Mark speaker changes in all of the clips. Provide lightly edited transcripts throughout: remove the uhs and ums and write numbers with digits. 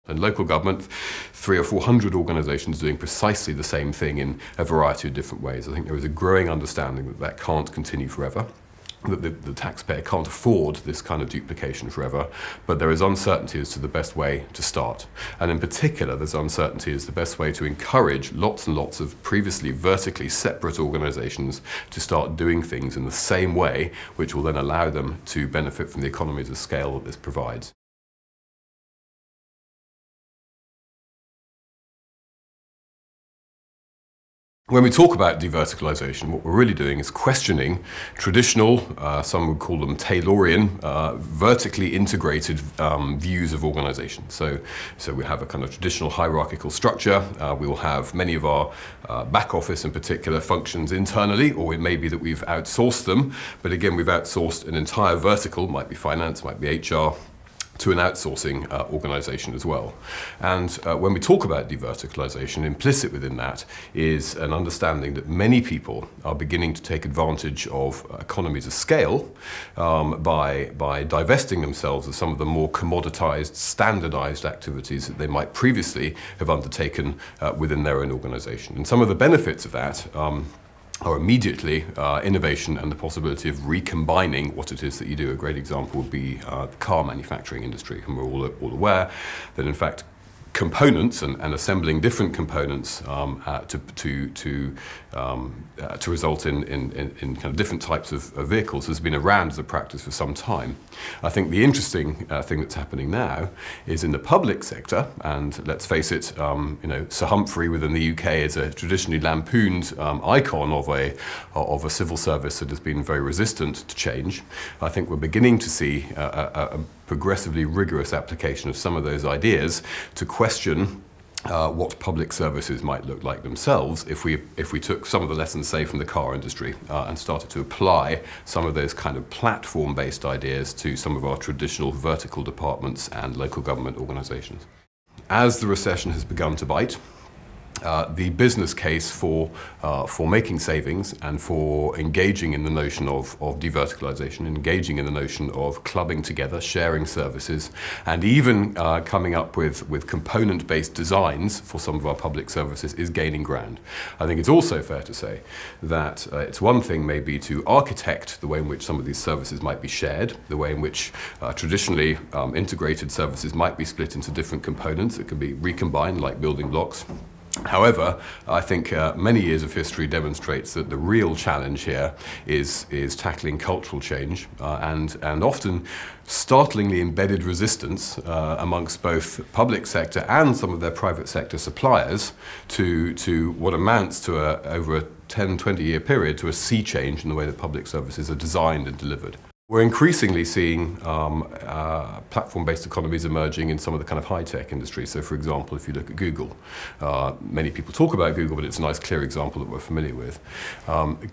Speaker 1: And local government, 300 or 400 organisations doing precisely the same thing in a variety of different ways. I think there is a growing understanding that that can't continue forever, that the taxpayer can't afford this kind of duplication forever, but there is uncertainty as to the best way to start. And in particular, there's uncertainty as the best way to encourage lots and lots of previously vertically separate organisations to start doing things in the same way, which will then allow them to benefit from the economies of scale that this provides. When we talk about deverticalisation, what we're really doing is questioning traditional, some would call them Taylorian, vertically integrated views of organisation. So we have a kind of traditional hierarchical structure. We will have many of our back office in particular functions internally, or it may be that we've outsourced them. But again, we've outsourced an entire vertical, might be finance, might be HR, to an outsourcing organisation as well. And when we talk about deverticalisation, implicit within that is an understanding that many people are beginning to take advantage of economies of scale by divesting themselves of some of the more commoditised, standardised activities that they might previously have undertaken within their own organisation. And some of the benefits of that are immediately innovation and the possibility of recombining what it is that you do. A great example would be the car manufacturing industry, and we're all aware that in fact components and assembling different components to result in kind of different types of vehicles has been around as a practice for some time. I think the interesting thing that's happening now is in the public sector, and let's face it, you know, Sir Humphrey within the UK is a traditionally lampooned icon of a civil service that has been very resistant to change. I think we're beginning to see a progressively rigorous application of some of those ideas to question what public services might look like themselves if we took some of the lessons, say, from the car industry and started to apply some of those kind of platform-based ideas to some of our traditional vertical departments and local government organisations. As the recession has begun to bite, the business case for making savings and for engaging in the notion of deverticalisation, engaging in the notion of clubbing together, sharing services, and even coming up with component-based designs for some of our public services is gaining ground. I think it's also fair to say that it's one thing maybe to architect the way in which some of these services might be shared, the way in which traditionally integrated services might be split into different components that can be recombined like building blocks. However, I think many years of history demonstrates that the real challenge here is tackling cultural change and often startlingly embedded resistance amongst both public sector and some of their private sector suppliers to what amounts to over a 10-20 year period to a sea change in the way that public services are designed and delivered. We're increasingly seeing platform-based economies emerging in some of the kind of high-tech industries. So, for example, if you look at Google, many people talk about Google, but it's a nice, clear example that we're familiar with.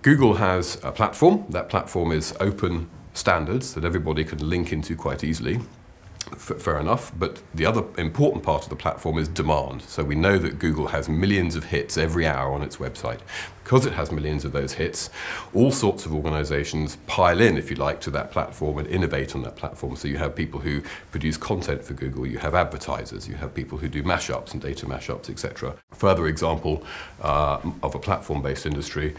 Speaker 1: Google has a platform. That platform is open standards that everybody can link into quite easily. Fair enough, but the other important part of the platform is demand. So we know that Google has millions of hits every hour on its website. Because it has millions of those hits, all sorts of organisations pile in, if you like, to that platform and innovate on that platform. So you have people who produce content for Google, you have advertisers, you have people who do mashups and data mashups, etc. Further example of a platform-based industry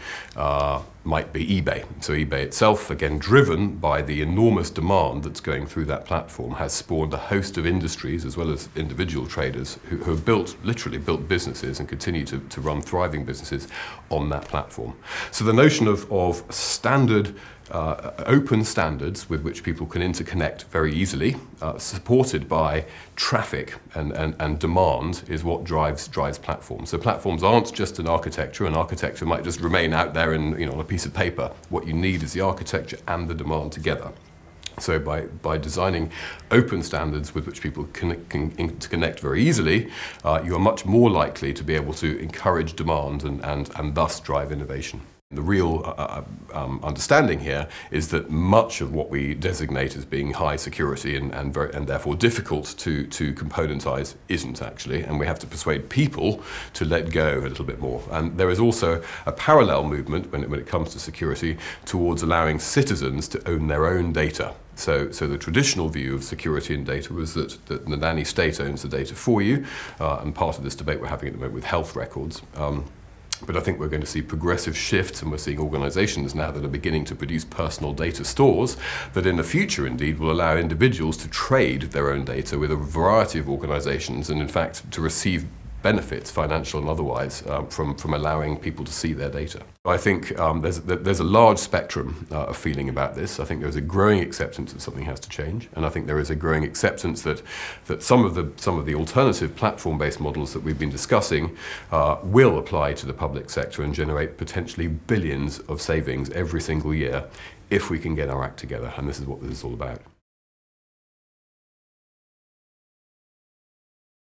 Speaker 1: might be eBay. So eBay itself, again driven by the enormous demand that's going through that platform, has spawned a host of industries as well as individual traders who have literally built businesses and continue to run thriving businesses on that platform. So the notion of standard, open standards with which people can interconnect very easily, supported by traffic and demand, is what drives platforms. So platforms aren't just an architecture. An architecture might just remain out there on a piece of paper. What you need is the architecture and the demand together. So by designing open standards with which people can interconnect very easily, you are much more likely to be able to encourage demand and thus drive innovation. The real understanding here is that much of what we designate as being high security and therefore difficult to componentize isn't actually, and we have to persuade people to let go a little bit more. And there is also a parallel movement when it comes to security towards allowing citizens to own their own data. So the traditional view of security in data was that the nanny state owns the data for you, and part of this debate we're having at the moment with health records. But I think we're going to see progressive shifts, and we're seeing organizations now that are beginning to produce personal data stores that in the future indeed will allow individuals to trade their own data with a variety of organizations, and in fact to receive benefits, financial and otherwise, from allowing people to see their data. I think there's a large spectrum of feeling about this. I think there's a growing acceptance that something has to change, and I think there is a growing acceptance that some of the alternative platform-based models that we've been discussing will apply to the public sector and generate potentially billions of savings every single year if we can get our act together, and this is what this is all about.